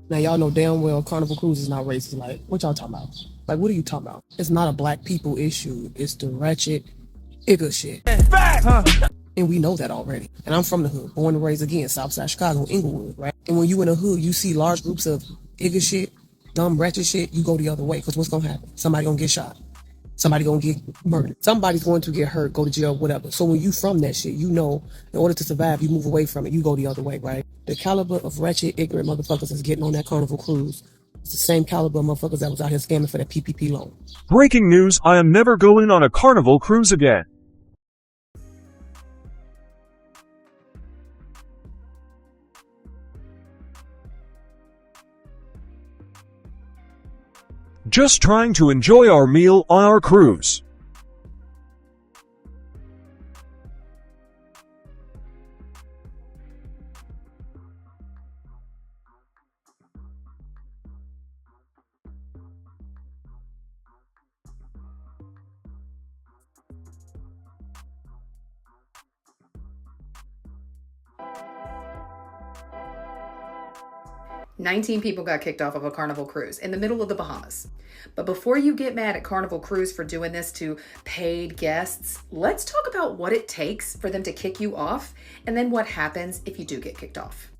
Now y'all know damn well Carnival Cruise is not racist. Like, what y'all talking about? Like, what are you talking about? It's not a black people issue. It's the ratchet, igga shit. And we know that already. And I'm from the hood, born and raised again, Southside Chicago, Inglewood, right? And when you in the hood, you see large groups of igga shit, dumb ratchet shit, you go the other way. Because what's gonna happen? Somebody gonna get shot. Somebody gonna get murdered. Somebody's going to get hurt, go to jail, whatever. So when you from that shit, you know, in order to survive, you move away from it. You go the other way, right? The caliber of wretched, ignorant motherfuckers that's getting on that Carnival Cruise, it's the same caliber of motherfuckers that was out here scamming for that PPP loan. Breaking news, I am never going on a Carnival cruise again. Just trying to enjoy our meal on our cruise. "19 people got kicked off of a Carnival cruise in the middle of the Bahamas. But before you get mad at Carnival Cruise for doing this to paid guests, let's talk about what it takes for them to kick you off and then what happens if you do get kicked off.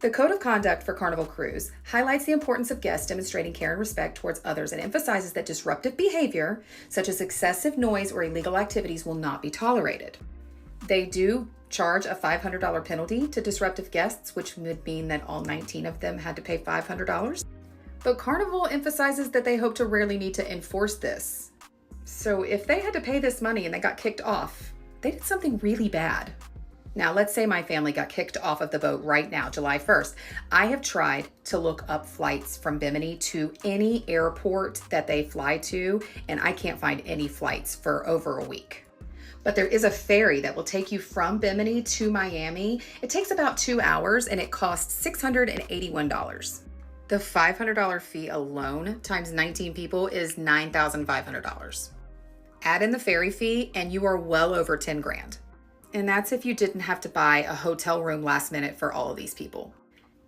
The Code of Conduct for Carnival Cruise highlights the importance of guests demonstrating care and respect towards others and emphasizes that disruptive behavior, such as excessive noise or illegal activities, will not be tolerated. They do charge a $500 penalty to disruptive guests, which would mean that all 19 of them had to pay $500. But Carnival emphasizes that they hope to rarely need to enforce this. So if they had to pay this money and they got kicked off, they did something really bad. Now, let's say my family got kicked off of the boat right now, July 1st. I have tried to look up flights from Bimini to any airport that they fly to, and I can't find any flights for over a week. But there is a ferry that will take you from Bimini to Miami. It takes about 2 hours and it costs $681. The $500 fee alone times 19 people is $9,500. Add in the ferry fee and you are well over 10 grand. And that's if you didn't have to buy a hotel room last minute for all of these people.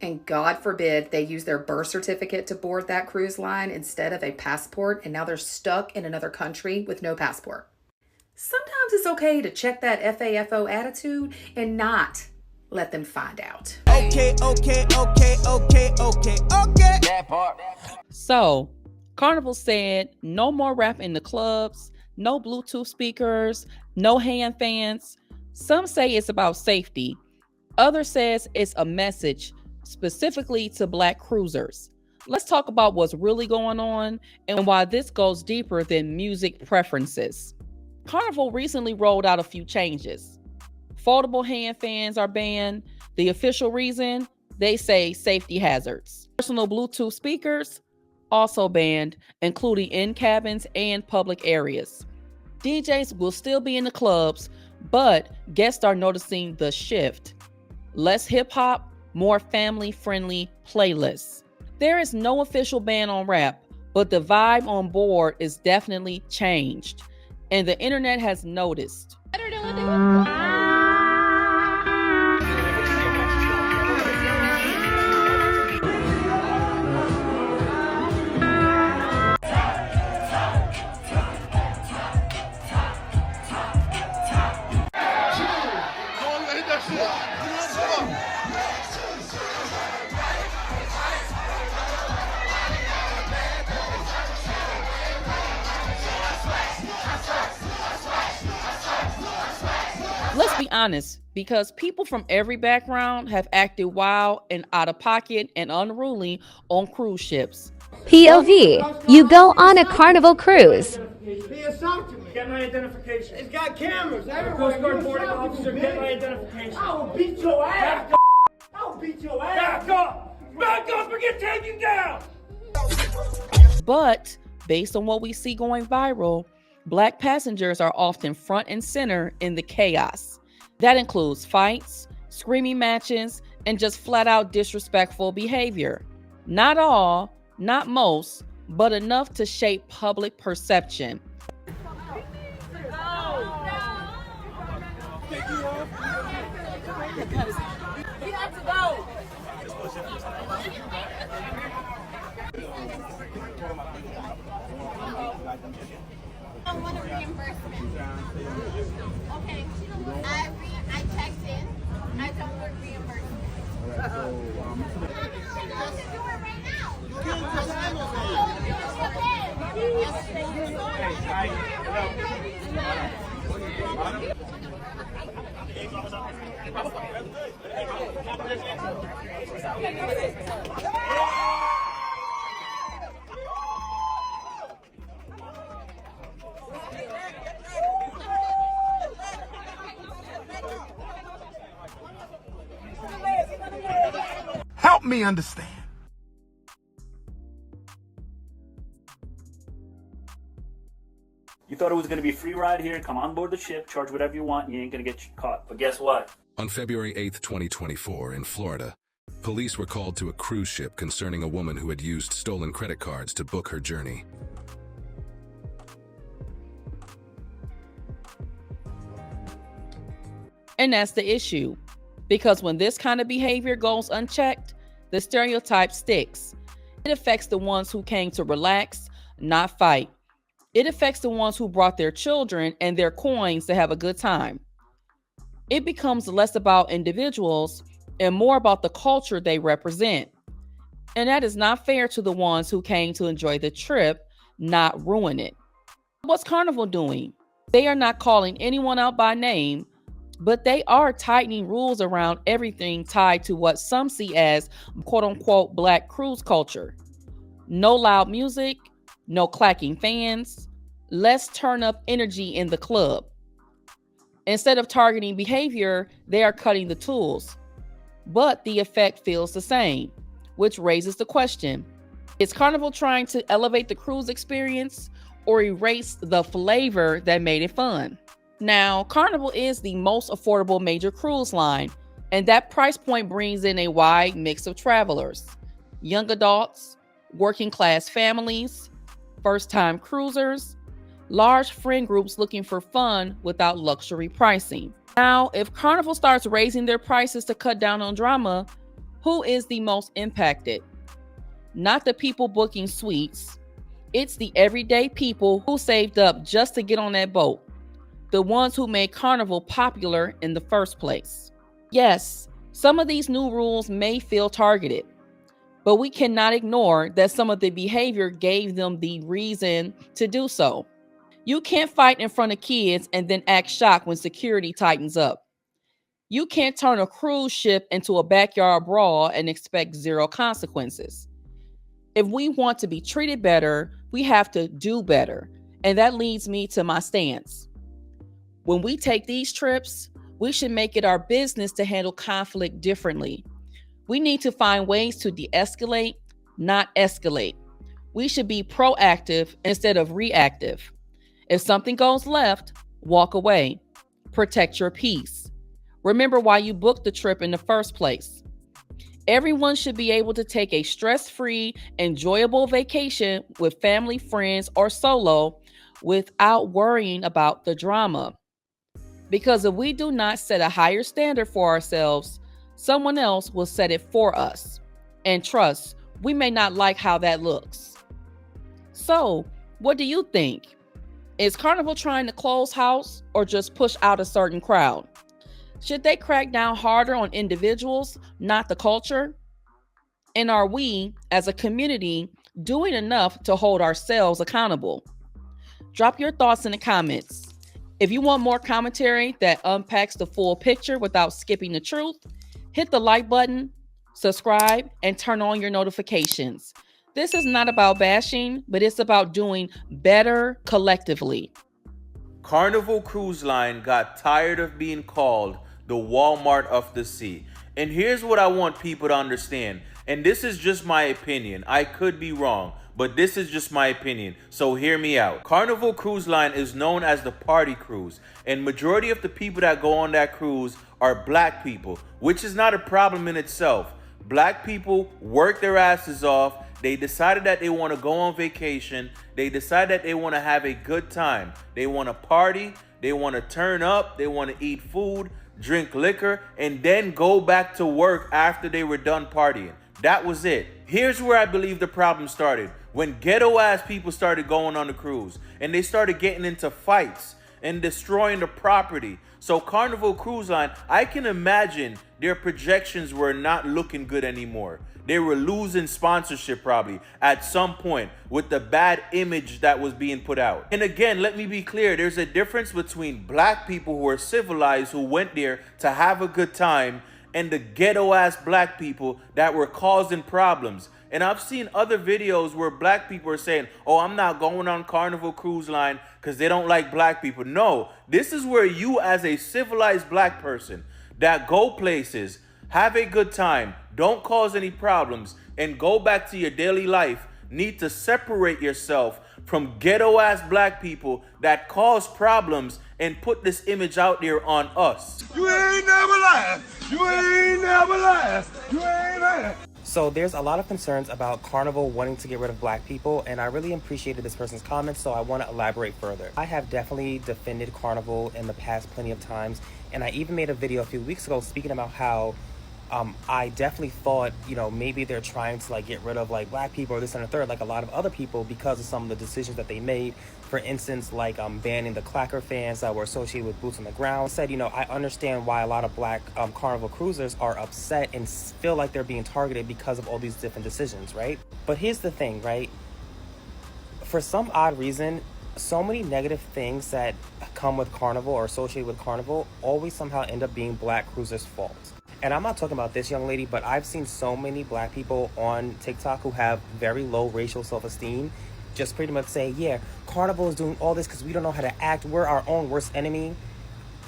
And God forbid they use their birth certificate to board that cruise line instead of a passport, and now they're stuck in another country with no passport. Sometimes it's okay to check that FAFO attitude and not let them find out. Okay. That part. So, Carnival said no more rap in the clubs, no Bluetooth speakers, no hand fans. Some say it's about safety. Others says it's a message specifically to Black cruisers. Let's talk about what's really going on and why this goes deeper than music preferences. Carnival recently rolled out a few changes. Foldable hand fans are banned. The official reason, they say safety hazards. Personal Bluetooth speakers, also banned, including in cabins and public areas. DJs will still be in the clubs, but guests are noticing the shift. Less hip-hop, more family-friendly playlists. There is no official ban on rap, but the vibe on board is definitely changed. And the internet has noticed. Let's be honest, because people from every background have acted wild and out of pocket and unruly on cruise ships. POV, you go on a Carnival cruise. Get my identification. It's got cameras everywhere. Coast Guard boarding officer, get my identification. I will beat your ass. I will beat your ass. Back up! Back up or get taken down! But based on what we see going viral, Black passengers are often front and center in the chaos. That includes fights, screaming matches, and just flat out disrespectful behavior. Not all, not most, but enough to shape public perception. We have to go. reimbursement. Okay, I checked in. I don't want reimbursement. You should do it right now. Help me understand. You thought it was going to be a free ride here, come on board the ship, charge whatever you want, and you ain't going to get caught. But guess what? On February 8th, 2024, in Florida, police were called to a cruise ship concerning a woman who had used stolen credit cards to book her journey. And that's the issue. Because when this kind of behavior goes unchecked, the stereotype sticks. It affects the ones who came to relax, not fight. It affects the ones who brought their children and their coins to have a good time. It becomes less about individuals and more about the culture they represent. And that is not fair to the ones who came to enjoy the trip, not ruin it. What's Carnival doing? They are not calling anyone out by name, but they are tightening rules around everything tied to what some see as quote-unquote Black cruise culture. No loud music, no clacking fans, less turn-up energy in the club. Instead of targeting behavior, they are cutting the tools. But the effect feels the same, which raises the question, is Carnival trying to elevate the cruise experience or erase the flavor that made it fun? Now, Carnival is the most affordable major cruise line, and that price point brings in a wide mix of travelers. Young adults, working class families, first-time cruisers, large friend groups looking for fun without luxury pricing. Now, if Carnival starts raising their prices to cut down on drama, who is the most impacted? Not the people booking suites. It's the everyday people who saved up just to get on that boat. The ones who made Carnival popular in the first place. Yes, some of these new rules may feel targeted, but we cannot ignore that some of the behavior gave them the reason to do so. You can't fight in front of kids and then act shocked when security tightens up. You can't turn a cruise ship into a backyard brawl and expect zero consequences. If we want to be treated better, we have to do better. And that leads me to my stance. When we take these trips, we should make it our business to handle conflict differently. We need to find ways to de-escalate, not escalate. We should be proactive instead of reactive. If something goes left, walk away. Protect your peace. Remember why you booked the trip in the first place. Everyone should be able to take a stress-free, enjoyable vacation with family, friends, or solo without worrying about the drama. Because if we do not set a higher standard for ourselves, someone else will set it for us. And trust, we may not like how that looks. So, what do you think? Is Carnival trying to close house or just push out a certain crowd? Should they crack down harder on individuals, not the culture? And are we, as a community, doing enough to hold ourselves accountable? Drop your thoughts in the comments. If you want more commentary that unpacks the full picture without skipping the truth, hit the like button, subscribe, and turn on your notifications. This is not about bashing, but it's about doing better collectively. Carnival Cruise Line got tired of being called the Walmart of the sea. And here's what I want people to understand. And this is just my opinion. I could be wrong, but this is just my opinion. So hear me out. Carnival Cruise Line is known as the party cruise. And majority of the people that go on that cruise are black people, which is not a problem in itself. Black people work their asses off. They decided that they want to go on vacation. They decide that they want to have a good time. They want to party. They want to turn up. They want to eat food, drink liquor, and then go back to work after they were done partying. That was it. Here's where I believe the problem started. When ghetto ass people started going on the cruise and they started getting into fights and destroying the property. So Carnival Cruise Line, I can imagine their projections were not looking good anymore. They were losing sponsorship probably at some point with the bad image that was being put out. And again, let me be clear, there's a difference between black people who are civilized, who went there to have a good time, and the ghetto ass black people that were causing problems. And I've seen other videos where black people are saying, oh, I'm not going on Carnival Cruise Line because they don't like black people. No, this is where you as a civilized black person that go places, have a good time, don't cause any problems, and go back to your daily life, need to separate yourself from ghetto ass black people that cause problems and put this image out there on us. You ain't never lied. You ain't never lied. You ain't lied. So there's a lot of concerns about Carnival wanting to get rid of black people, and I really appreciated this person's comments, so I want to elaborate further. I have definitely defended Carnival in the past plenty of times, and I even made a video a few weeks ago speaking about how I definitely thought, you know, maybe they're trying to like get rid of like black people or this and the third, like a lot of other people, because of some of the decisions that they made. For instance, like banning the clacker fans that were associated with boots on the ground. I said, you know, I understand why a lot of black Carnival cruisers are upset and feel like they're being targeted because of all these different decisions, right? But here's the thing, right? For some odd reason, so many negative things that come with Carnival or associated with Carnival always somehow end up being black cruisers' fault. And I'm not talking about this young lady, but I've seen so many black people on TikTok who have very low racial self-esteem just pretty much say, yeah, Carnival is doing all this because we don't know how to act. We're our own worst enemy.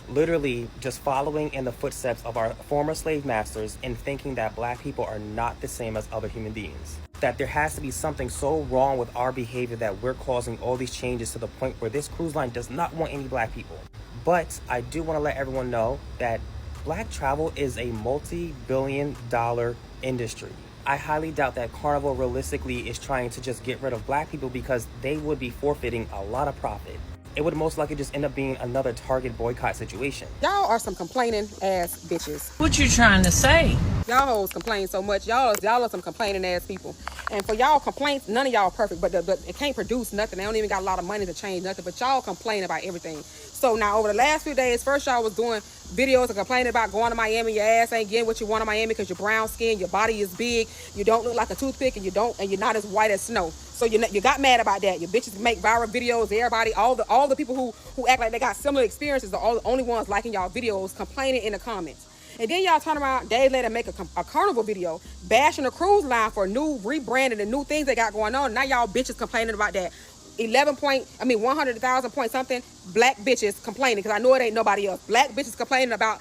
Literally just following in the footsteps of our former slave masters and thinking that black people are not the same as other human beings. That there has to be something so wrong with our behavior that we're causing all these changes to the point where this cruise line does not want any black people. But I do want to let everyone know that black travel is a multi-billion-dollar industry. I highly doubt that Carnival realistically is trying to just get rid of black people because they would be forfeiting a lot of profit. It would most likely just end up being another Target boycott situation. Y'all are some complaining ass bitches. What you trying to say? Y'all hoes complain so much. Y'all are some complaining ass people. And for y'all complaints, none of y'all perfect, but it can't produce nothing. They don't even got a lot of money to change nothing, but y'all complain about everything. So now over the last few days, first y'all was doing videos and complaining about going to Miami. Your ass ain't getting what you want in Miami because you're brown skin, your body is big, you don't look like a toothpick, and you're not as white as snow. So you got mad about that. Your bitches make viral videos. Everybody, all the people who act like they got similar experiences are all the only ones liking y'all videos, complaining in the comments. And then y'all turn around days later and make a Carnival video bashing a cruise line for new rebranding and new things they got going on. Now y'all bitches complaining about that. 100,000 point something black bitches complaining, because I know it ain't nobody else. Black bitches complaining about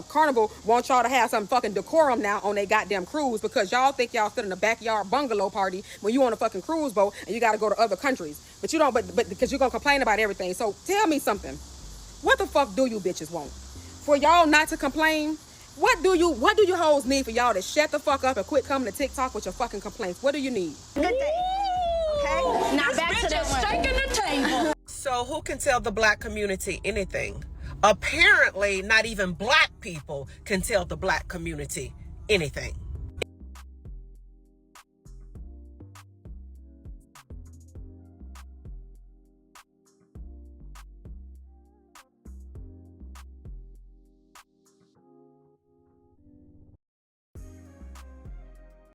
Carnival want y'all to have some fucking decorum now on their goddamn cruise because y'all think y'all sit in a backyard bungalow party when you on a fucking cruise boat and you got to go to other countries. But you don't, but because you're going to complain about everything. So tell me something. What the fuck do you bitches want? For y'all not to complain? What do you hoes need for y'all to shut the fuck up and quit coming to TikTok with your fucking complaints? What do you need? Good day. Okay? Now back to that one. Shaking the table. So who can tell the black community anything? Apparently, not even black people can tell the black community anything.